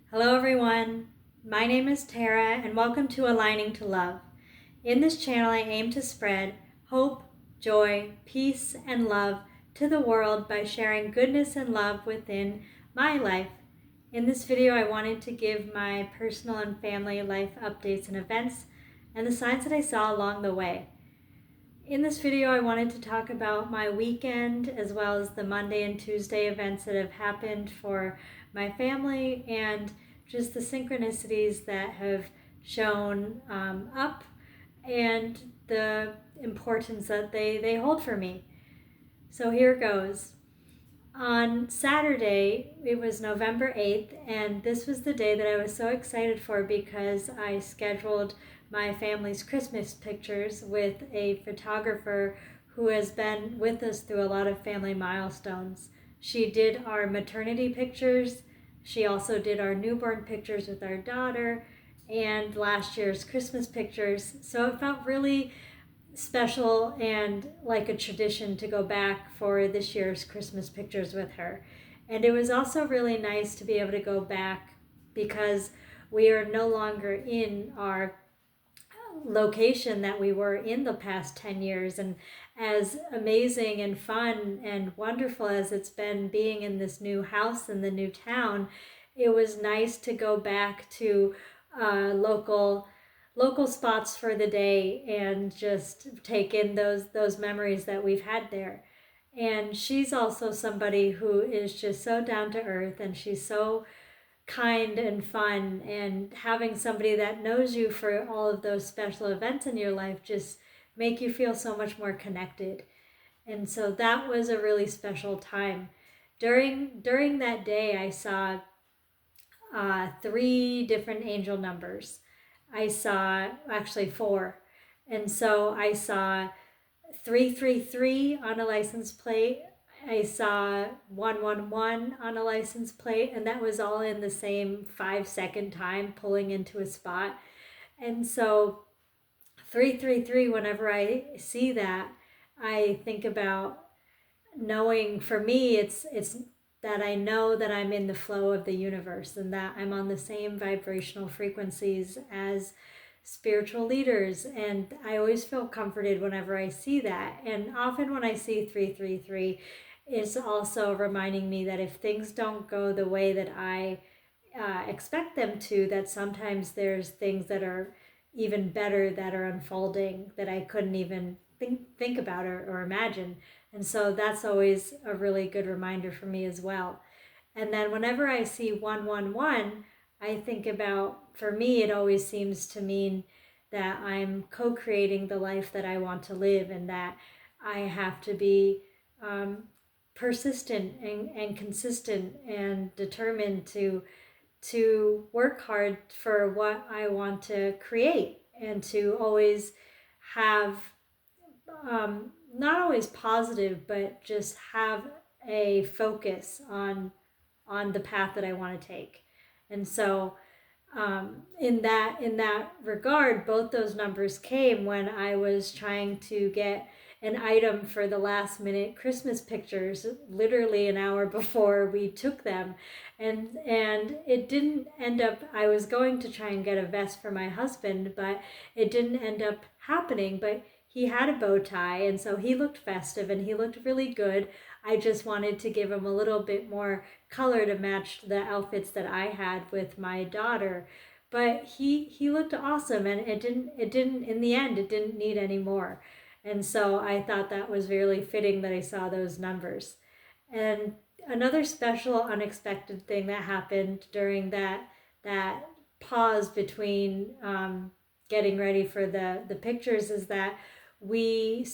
Hello everyone, my name is Tara and welcome to Aligning to Love. In this channel I aim to spread hope, joy, peace, and love to the world by sharing goodness and love within my life. In this video I wanted to give my personal and family life updates and events and the signs that I saw along the way. In this video I wanted to talk about my weekend as well as the Monday and Tuesday events that have happened for my family and just the synchronicities that have shown up and the importance that they hold for me. So here goes. On Saturday, it was November 8th, and this was the day that I was so excited for because I scheduled my family's Christmas pictures with a photographer who has been with us through a lot of family milestones. She did our maternity pictures, she also did our newborn pictures with our daughter, and last year's Christmas pictures. So it felt really special and like a tradition to go back for this year's Christmas pictures with her. And it was also really nice to be able to go back because we are no longer in our location that we were in the past 10 years. And as amazing and fun and wonderful as it's been being in this new house in the new town, it was nice to go back to local spots for the day and just take in those memories that we've had there. And she's also somebody who is just so down to earth, and she's so kind and fun, and having somebody that knows you for all of those special events in your life just make you feel so much more connected. And so that was a really special time. During that day I saw three different angel numbers. I saw actually four. And so I saw 333 on a license plate. I saw 111 on a license plate, and that was all in the same 5-second time pulling into a spot. And so 333, whenever I see that, I think about knowing, for me, it's that I know that I'm in the flow of the universe and that I'm on the same vibrational frequencies as spiritual leaders. And I always feel comforted whenever I see that. And often when I see 333, it's also reminding me that if things don't go the way that I expect them to, that sometimes there's things that are even better that are unfolding that I couldn't even think about or imagine. And so that's always a really good reminder for me as well. And then whenever I see 111, I think about, for me, it always seems to mean that I'm co-creating the life that I want to live, and that I have to be persistent and consistent and determined to work hard for what I want to create, and to always have not always positive, but just have a focus on the path that I want to take. And so in that regard, both those numbers came when I was trying to get an item for the last minute Christmas pictures, literally an hour before we took them. And it didn't end up, I was going to try and get a vest for my husband, but it didn't end up happening. But he had a bow tie, and so he looked festive and he looked really good. I just wanted to give him a little bit more color to match the outfits that I had with my daughter. But he looked awesome, and it didn't in the end, it didn't need any more. And so I thought that was really fitting that I saw those numbers. And another special unexpected thing that happened during that pause between getting ready for the pictures is that we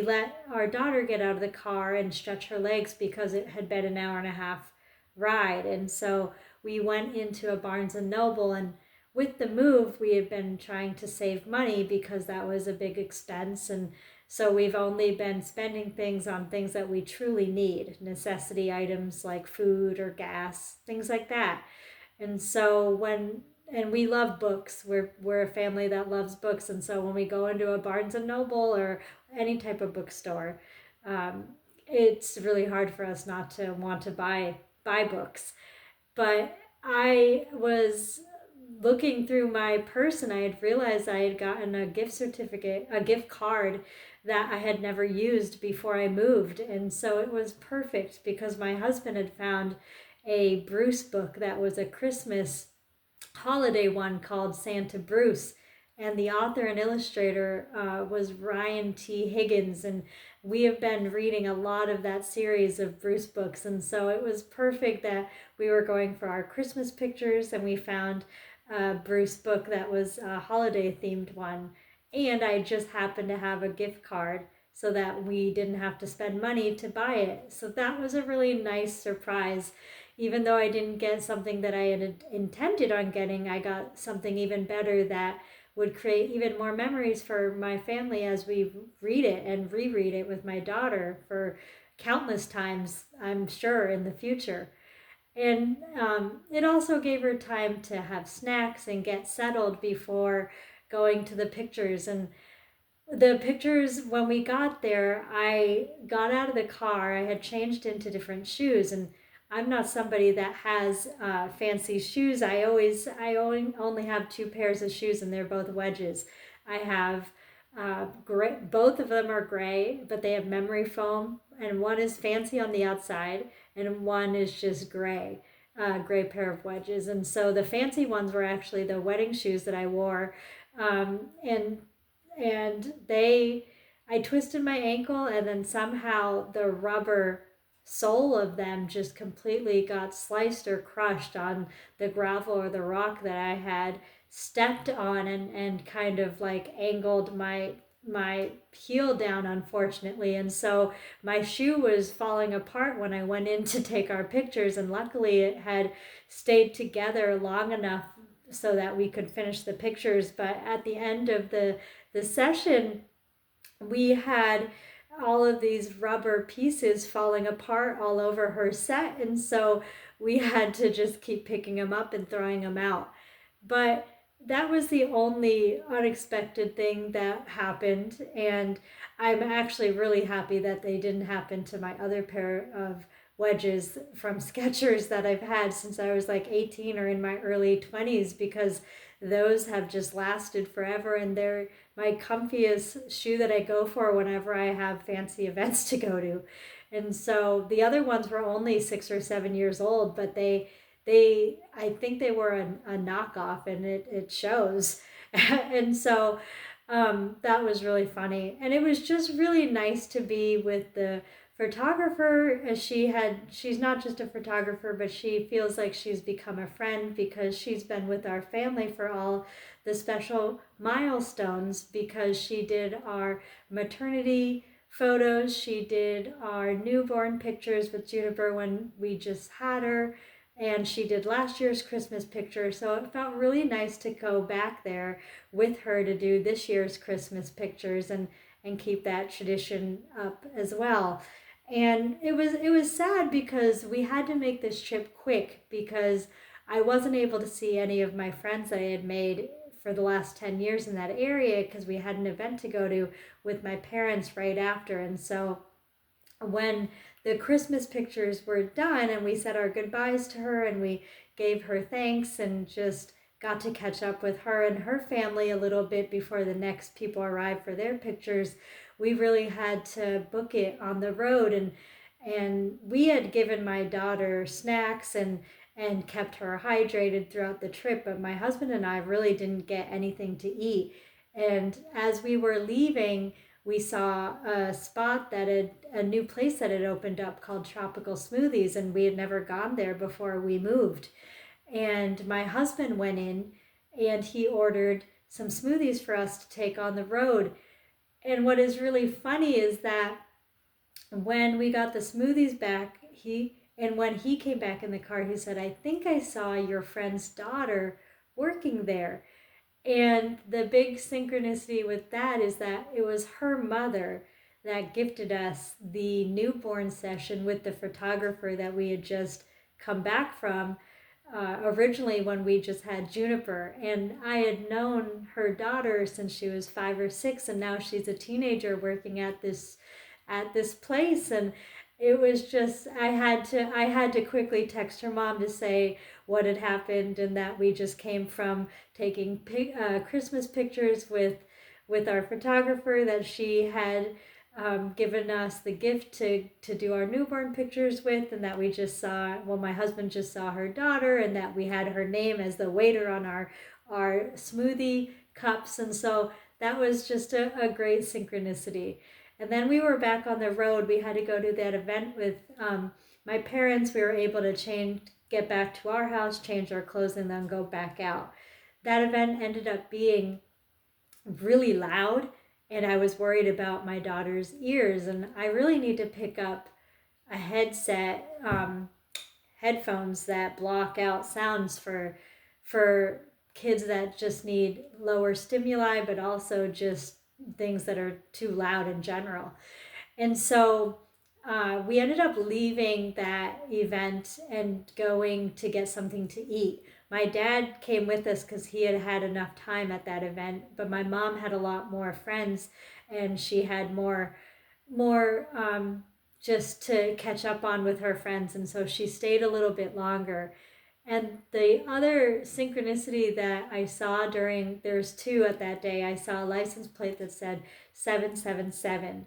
let our daughter get out of the car and stretch her legs because it had been an hour and a half ride. And so we went into a Barnes and Noble, and with the move, we had been trying to save money because that was a big expense. And so we've only been spending things on things that we truly need, necessity items like food or gas, things like that. And so and we love books. We're a family that loves books. And so when we go into a Barnes and Noble or any type of bookstore, it's really hard for us not to want to buy books. But I was looking through my purse and I had realized I had gotten a gift certificate, a gift card that I had never used before I moved. And so it was perfect because my husband had found a Bruce book that was a Christmas holiday one called Santa Bruce. And the author and illustrator was Ryan T. Higgins. And we have been reading a lot of that series of Bruce books. And so it was perfect that we were going for our Christmas pictures and we found a Bruce book that was a holiday themed one. And I just happened to have a gift card so that we didn't have to spend money to buy it. So that was a really nice surprise. Even though I didn't get something that I had intended on getting, I got something even better that would create even more memories for my family as we read it and reread it with my daughter for countless times, I'm sure, in the future. And it also gave her time to have snacks and get settled before going to the pictures. And the pictures, when we got there, I got out of the car. I had changed into different shoes, and I'm not somebody that has fancy shoes. I only have two pairs of shoes, and they're both wedges. I have gray. Both of them are gray, but they have memory foam, and one is fancy on the outside, and one is just gray. Gray pair of wedges, and so the fancy ones were actually the wedding shoes that I wore, and they I twisted my ankle and then somehow the rubber sole of them just completely got sliced or crushed on the gravel or the rock that I had stepped on, and kind of like angled my heel down, unfortunately. And so my shoe was falling apart when I went in to take our pictures, and luckily it had stayed together long enough so that we could finish the pictures. But at the end of the session, we had all of these rubber pieces falling apart all over her set. And so we had to just keep picking them up and throwing them out. But that was the only unexpected thing that happened. And I'm actually really happy that they didn't happen to my other pair of wedges from Skechers that I've had since I was like 18 or in my early 20s, because those have just lasted forever, and they're my comfiest shoe that I go for whenever I have fancy events to go to. And so the other ones were only 6 or 7 years old, but they I think they were a knockoff, and it shows. And so that was really funny, and it was just really nice to be with the photographer. As she's not just a photographer, but she feels like she's become a friend because she's been with our family for all the special milestones, because she did our maternity photos, she did our newborn pictures with Juniper when we just had her, and she did last year's Christmas picture. So it felt really nice to go back there with her to do this year's Christmas pictures, and keep that tradition up as well. And it was sad because we had to make this trip quick, because I wasn't able to see any of my friends that I had made for the last 10 years in that area, because we had an event to go to with my parents right after. And so when the Christmas pictures were done and we said our goodbyes to her and we gave her thanks and just got to catch up with her and her family a little bit before the next people arrived for their pictures, we really had to book it on the road. And we had given my daughter snacks and kept her hydrated throughout the trip, but my husband and I really didn't get anything to eat. And as we were leaving, we saw a spot a new place that had opened up called Tropical Smoothies, and we had never gone there before we moved. And my husband went in and he ordered some smoothies for us to take on the road. And what is really funny is that when we got the smoothies back, when he came back in the car, he said, "I think I saw your friend's daughter working there." And the big synchronicity with that is that it was her mother that gifted us the newborn session with the photographer that we had just come back from, originally when we just had Juniper. And I had known her daughter since she was 5 or 6, and now she's a teenager working at this place. And it was just I had to quickly text her mom to say what had happened, and that we just came from taking Christmas pictures with our photographer, that she had given us the gift to do our newborn pictures with, and that we just saw, well, my husband just saw her daughter, and that we had her name as the waiter on our smoothie cups. And so that was just a great synchronicity. And then we were back on the road. We had to go to that event with my parents. We were able to get back to our house, change our clothes, and then go back out. That event ended up being really loud, and I was worried about my daughter's ears. And I really need to pick up a headset, headphones that block out sounds for kids that just need lower stimuli, but also just things that are too loud in general. And so we ended up leaving that event and going to get something to eat. My dad came with us because he had had enough time at that event, but my mom had a lot more friends, and she had more just to catch up on with her friends, and so she stayed a little bit longer. And the other synchronicity that I saw there's two at that day. I saw a license plate that said 777.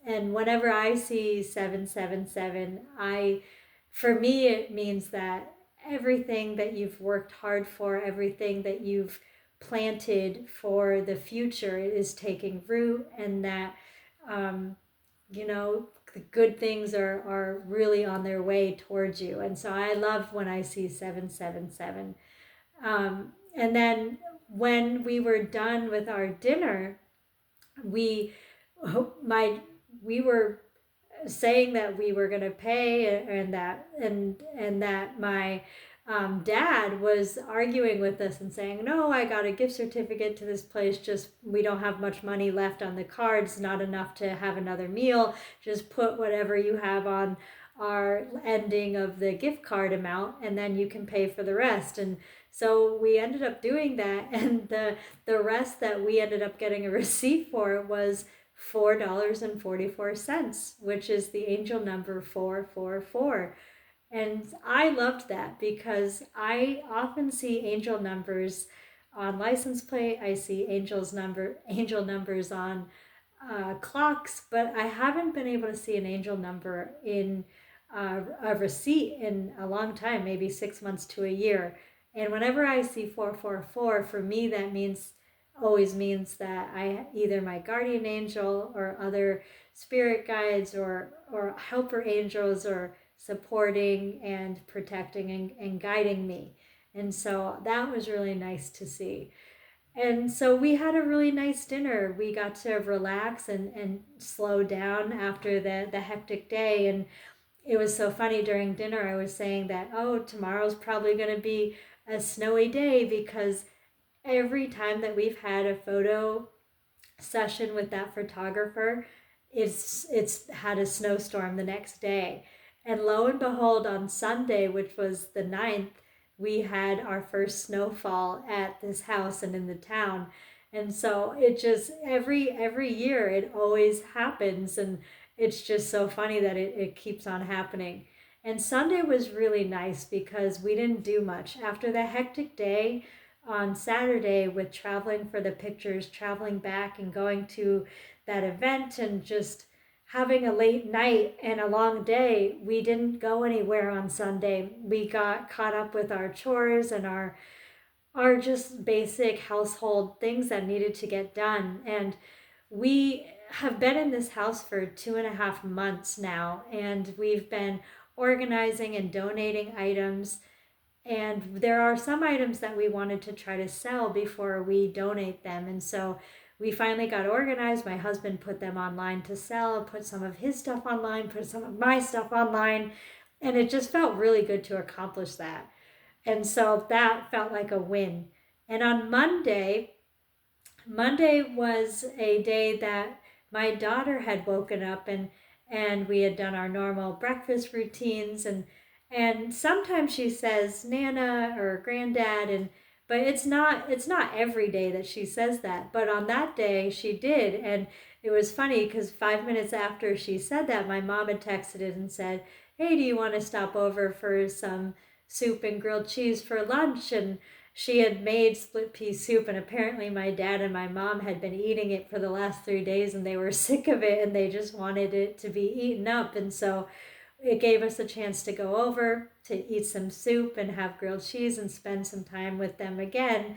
And whenever I see 777, for me, it means that everything that you've worked hard for, everything that you've planted for the future is taking root, and that, um, the good things are really on their way towards you. And so I love when I see 777. And then when we were done with our dinner, we my we were saying that we were going to pay, and that my dad was arguing with us and saying, no, I got a gift certificate to this place, just we don't have much money left on the cards, not enough to have another meal, just put whatever you have on our ending of the gift card amount, and then you can pay for the rest. And so we ended up doing that, and the rest that we ended up getting a receipt for was $4.44, which is the angel number 444. And I loved that because I often see angel numbers on license plate. I see angel numbers on clocks, but I haven't been able to see an angel number in a receipt in a long time, maybe 6 months to a year. And whenever I see 444, for me that always means that either my guardian angel or other spirit guides or helper angels are supporting and protecting and guiding me. And so that was really nice to see. And so we had a really nice dinner. We got to relax and slow down after the hectic day. And it was so funny during dinner. I was saying that, oh, tomorrow's probably going to be a snowy day, because every time that we've had a photo session with that photographer, it's had a snowstorm the next day. And lo and behold, on Sunday, which was the 9th, we had our first snowfall at this house and in the town. And so it just every year it always happens, and it's just so funny that it keeps on happening. And Sunday was really nice because we didn't do much. After the hectic day on Saturday with traveling for the pictures, traveling back and going to that event, and just having a late night and a long day, we didn't go anywhere on Sunday. We got caught up with our chores and our just basic household things that needed to get done. And we have been in this house for 2.5 months now, and we've been organizing and donating items. And there are some items that we wanted to try to sell before we donate them. And so we finally got organized. My husband put them online to sell, put some of his stuff online, put some of my stuff online. And it just felt really good to accomplish that. And so that felt like a win. And on Monday was a day that my daughter had woken up, and we had done our normal breakfast routines, and sometimes she says Nana or Granddad, But it's not every day that she says that. But on that day she did. And it was funny because 5 minutes after she said that, my mom had texted it and said, "Hey, do you want to stop over for some soup and grilled cheese for lunch?" And she had made split pea soup, and apparently my dad and my mom had been eating it for the last 3 days, and they were sick of it, and they just wanted it to be eaten up. And so it gave us a chance to go over to eat some soup and have grilled cheese and spend some time with them again,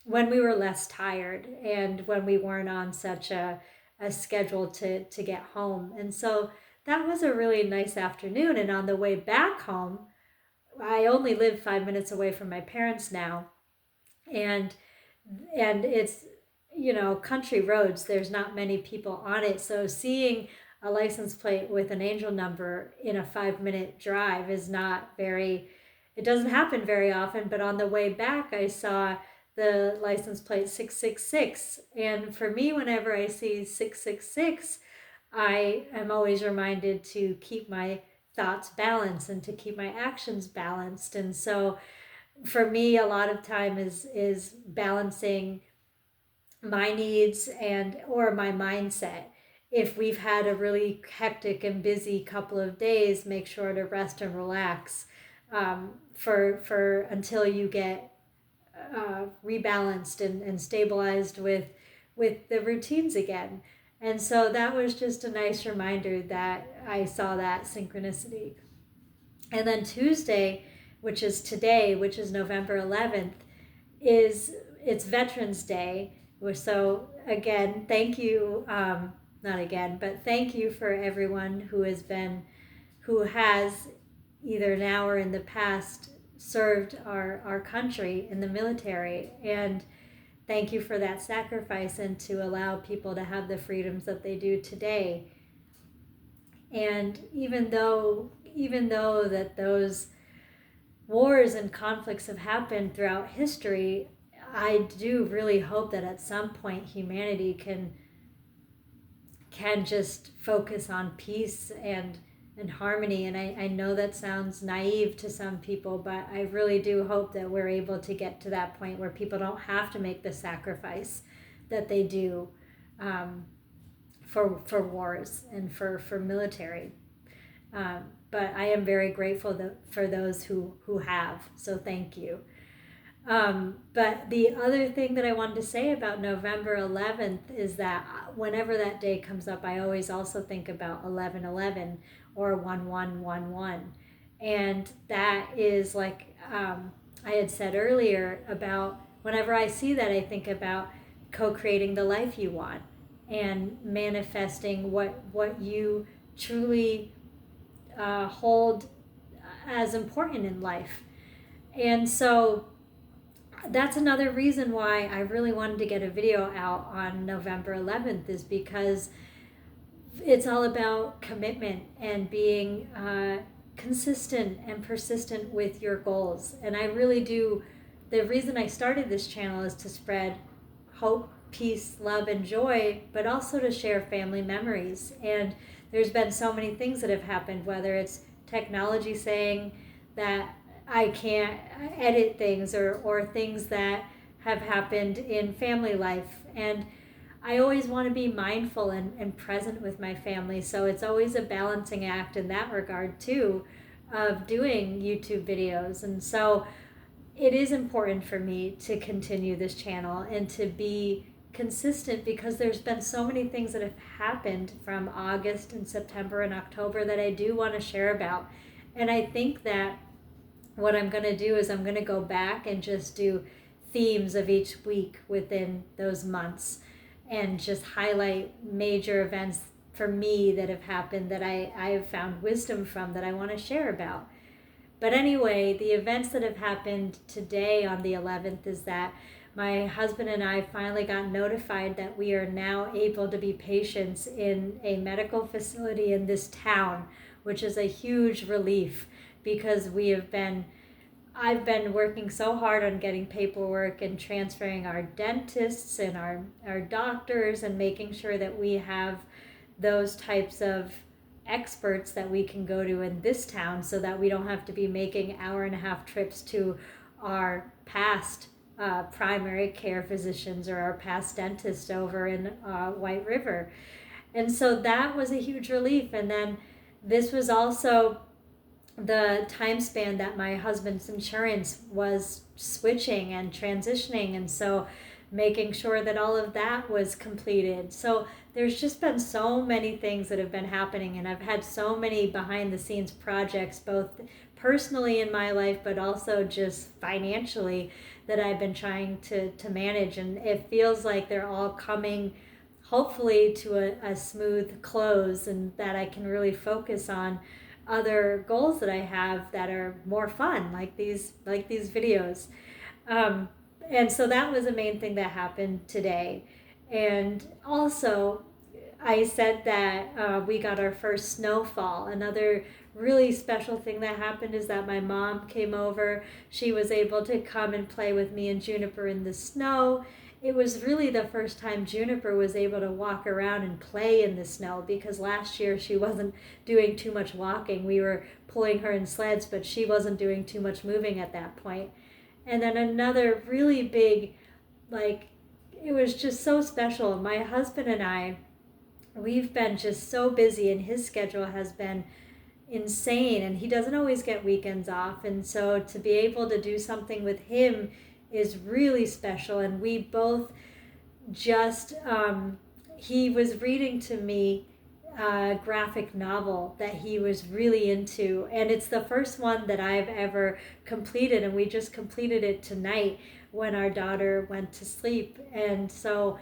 when we were less tired and when we weren't on such a schedule to get home. And so that was a really nice afternoon. And on the way back home, I only live 5 minutes away from my parents now, and it's, country roads. There's not many people on it, so seeing a license plate with an angel number in a 5 minute drive is not very. It doesn't happen very often. But on the way back, I saw the license plate 666, and for me, whenever I see 666, I am always reminded to keep my thoughts balanced and to keep my actions balanced. And so for me, a lot of time is balancing my needs and or my mindset. If we've had a really hectic and busy couple of days, make sure to rest and relax, for until you get rebalanced and stabilized with the routines again. And so that was just a nice reminder that I saw that synchronicity. And then Tuesday, which is today, which is November 11th, it's Veterans Day. So again, thank you, not again, but thank you for everyone who has either now or in the past served our country in the military. And thank you for that sacrifice and to allow people to have the freedoms that they do today. And even though that those wars and conflicts have happened throughout history, I do really hope that at some point humanity can just focus on peace and harmony. And I know that sounds naive to some people, but I really do hope that we're able to get to that point where people don't have to make the sacrifice that they do, for wars and for military. But I am very grateful for those who have. So thank you. But the other thing that I wanted to say about November 11th is that whenever that day comes up, I always also think about 1111 or 1111. And that is like, I had said earlier, about whenever I see that, I think about co-creating the life you want and manifesting what you truly hold as important in life. And so that's another reason why I really wanted to get a video out on November 11th, is because it's all about commitment and being consistent and persistent with your goals. And I really do. The reason I started this channel is to spread hope, peace, love, and joy, but also to share family memories. And there's been so many things that have happened, whether it's technology saying that I can't edit things, or things that have happened in family life. And I always want to be mindful and present with my family. So it's always a balancing act in that regard too, of doing YouTube videos. And so it is important for me to continue this channel and to be consistent, because there's been so many things that have happened from August and September and October that I do want to share about. And I think that what I'm going to do is I'm going to go back and just do themes of each week within those months and just highlight major events for me that have happened that I have found wisdom from, that I want to share about. But anyway, the events that have happened today on the 11th is that my husband and I finally got notified that we are now able to be patients in a medical facility in this town, which is a huge relief, because I've been working so hard on getting paperwork and transferring our dentists and our doctors and making sure that we have those types of experts that we can go to in this town, so that we don't have to be making hour-and-a-half trips to our past primary care physicians or our past dentist over in White River. And so that was a huge relief. And then this was also the time span that my husband's insurance was switching and transitioning. And so making sure that all of that was completed. So there's just been so many things that have been happening, and I've had so many behind the scenes projects, both personally in my life, but also just financially, that I've been trying to manage. And it feels like they're all coming hopefully to a smooth close, and that I can really focus on other goals that I have that are more fun, like these videos. And so that was the main thing that happened today. And also, I said that we got our first snowfall. Another really special thing that happened is that my mom came over. She was able to come and play with me and Juniper in the snow. It was really the first time Juniper was able to walk around and play in the snow, because last year she wasn't doing too much walking. We were pulling her in sleds, but she wasn't doing too much moving at that point. And then another really big, it was just so special. My husband and I, we've been just so busy, and his schedule has been insane, and he doesn't always get weekends off. And so to be able to do something with him is really special. And we both just, he was reading to me a graphic novel that he was really into, and it's the first one that I've ever completed, and we just completed it tonight when our daughter went to sleep. And so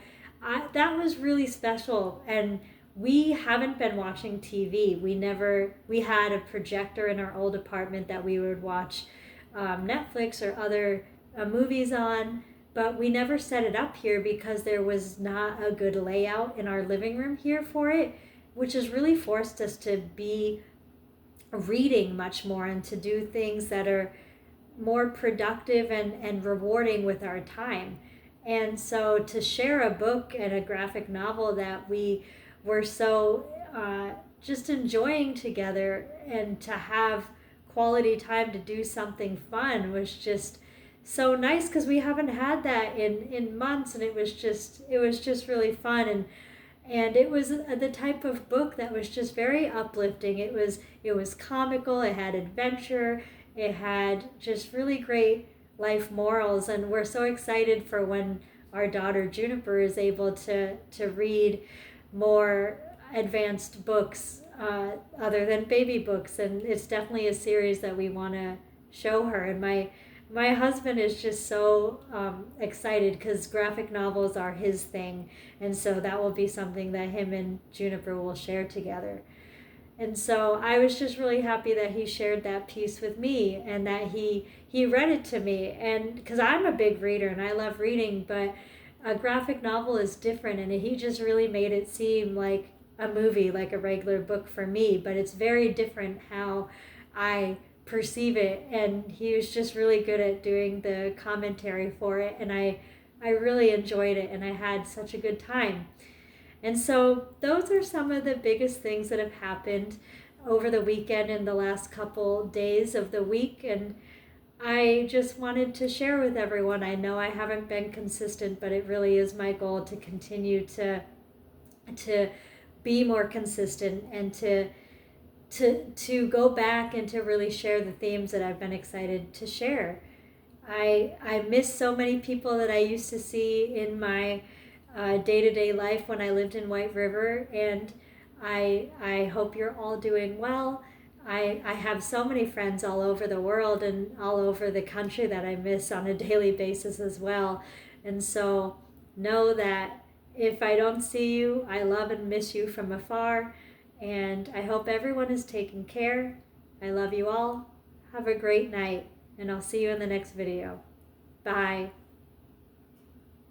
that was really special. And we haven't been watching TV. We had a projector in our old apartment that we would watch Netflix or other movies on, but we never set it up here because there was not a good layout in our living room here for it, which has really forced us to be reading much more and to do things that are more productive and rewarding with our time. And so to share a book and a graphic novel that we were so just enjoying together, and to have quality time to do something fun was just so nice, because we haven't had that in months. And it was just really fun. And it was the type of book that was just very uplifting. It was comical, it had adventure, it had just really great life morals. And we're so excited for when our daughter Juniper is able to read more advanced books other than baby books. And it's definitely a series that we want to show her. And my husband is just so excited, because graphic novels are his thing. And so that will be something that him and Juniper will share together. And so I was just really happy that he shared that piece with me, and that he read it to me. And because I'm a big reader and I love reading, but a graphic novel is different. And he just really made it seem like a movie, like a regular book for me. But it's very different how I perceive it, and he was just really good at doing the commentary for it, and I really enjoyed it, and I had such a good time. And so those are some of the biggest things that have happened over the weekend and the last couple days of the week, and I just wanted to share with everyone. I know I haven't been consistent, but it really is my goal to continue to be more consistent, and to go back and to really share the themes that I've been excited to share. I miss so many people that I used to see in my day-to-day life when I lived in White River, and I hope you're all doing well. I have so many friends all over the world and all over the country that I miss on a daily basis as well. And so know that if I don't see you, I love and miss you from afar. And I hope everyone is taking care. I love you all. Have a great night, and I'll see you in the next video. Bye.